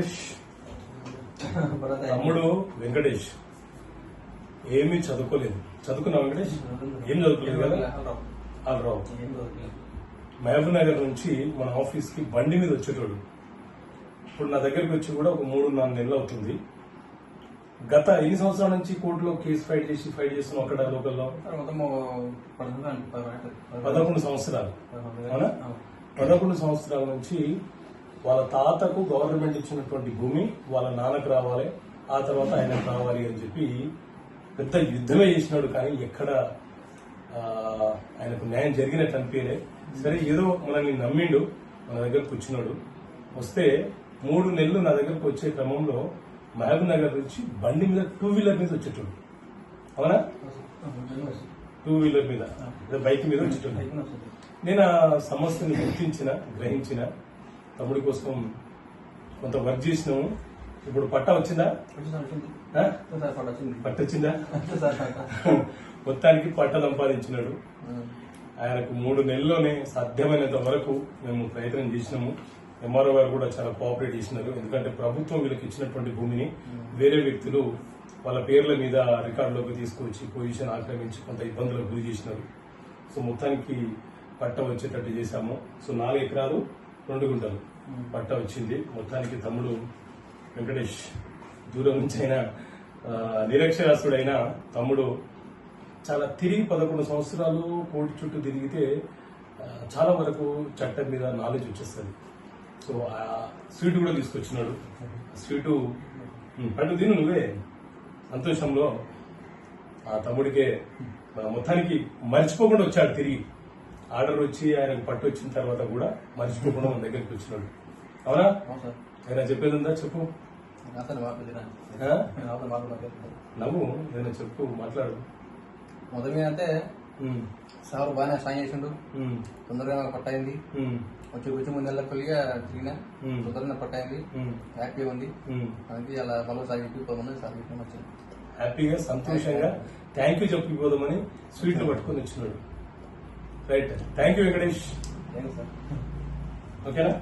వెంకటేష్ తమ్ముడు వెంకటేష్ ఏమీ చదువుకోలేదు. చదువుకున్నా వెంకటేష్? ఏం చదువుకోలేదు కదా. రావు మహబూబ్ నగర్ నుంచి మన ఆఫీస్ కి బండి మీద వచ్చేటోడు. ఇప్పుడు నా దగ్గరికి వచ్చి కూడా ఒక 3-4 నెలలు అవుతుంది. గత ఎన్ని సంవత్సరాల నుంచి కోర్టులో కేసు ఫైట్ చేస్తున్నాం అక్కడ లోకల్లో? 11 సంవత్సరాలు. అవునా? 11 సంవత్సరాల నుంచి వాళ్ళ తాతకు గవర్నమెంట్ ఇచ్చినటువంటి భూమి వాళ్ళ నాన్నకు రావాలి, ఆ తర్వాత ఆయనకు రావాలి అని చెప్పి పెద్ద యుద్ధమే చేసినాడు. కానీ ఎక్కడ ఆయనకు న్యాయం జరిగినట్టు అనిపించలే. సరే ఏదో మనల్ని నమ్మిండు, మన దగ్గరకు వచ్చినాడు. వస్తే 3 నెలలు నా దగ్గరకు వచ్చే క్రమంలో మహబూబ్ నగర్ నుంచి బండి మీద 2 వీలర్ మీద వచ్చేటోడు. అవునా? 2 వీలర్ మీద బైక్ మీద వచ్చేటోడు. నేను ఆ సమస్యని గ్రహించిన తమ్ముడి కోసం కొంత వర్క్ చేసినాము. ఇప్పుడు పట్టా వచ్చిందా? పట్టొచ్చిందా? మొత్తానికి పట్ట సంపాదించినాడు. ఆయనకు 3 నెలల్లోనే సాధ్యమైనంత వరకు మేము ప్రయత్నం చేసినాము. ఎంఆర్ఓ గారు కూడా చాలా కోఆపరేట్ చేసినారు. ఎందుకంటే ప్రభుత్వం వీళ్ళకి ఇచ్చినటువంటి భూమిని వేరే వ్యక్తులు వాళ్ళ పేర్ల మీద రికార్డులోకి తీసుకొచ్చి పొజిషన్ ఆక్రమించి కొంత ఇబ్బందులకు గురి చేసినారు. సో మొత్తానికి పట్ట వచ్చేటట్టు చేశాము. సో 4 ఎకరాలు 2 గుంటలు పట్ట వచ్చింది. మొత్తానికి తమ్ముడు వెంకటేష్ దూరం నుంచి అయినా నిరక్షరాస్యుడైన తమ్ముడు చాలా తిరిగి 11 సంవత్సరాలు కోర్టు చుట్టూ తిరిగితే చాలా వరకు చట్టం మీద నాలెడ్జ్ వచ్చేస్తుంది. సో ఆ స్వీట్ కూడా తీసుకొచ్చినాడు. స్వీటు పట్టు తిను నువ్వే. సంతోషంలో ఆ తమ్ముడికే మొత్తానికి మర్చిపోకుండా వచ్చాడు. తిరిగి ఆర్డర్ వచ్చి ఆయనకు పట్టు వచ్చిన తర్వాత కూడా మర్చిపోకుండా మన దగ్గరికి వచ్చినాడు. అవునా? ఏదైనా చెప్పేది ఉందా? చెప్పు. నవ్వు, ఏదైనా చెప్పు, మాట్లాడు. మొదటి అంటే సార్ బాగానే సాయం చేసిండు. తొందరగా పట్టయింది. వచ్చి 3 నెలల కొద్దిగా తిరిగినా తొందరగా పట్టయింది. హ్యాపీ ఉంది. అందుకే అలా మళ్ళీ సాగిపోదామని వచ్చింది. హ్యాపీగా సంతోషంగా థ్యాంక్ యూ చెప్పిపోదామని స్వీట్లు పట్టుకొని వచ్చినాడు. Right. Thank you Venkatesh. Sir. ఓకేనా?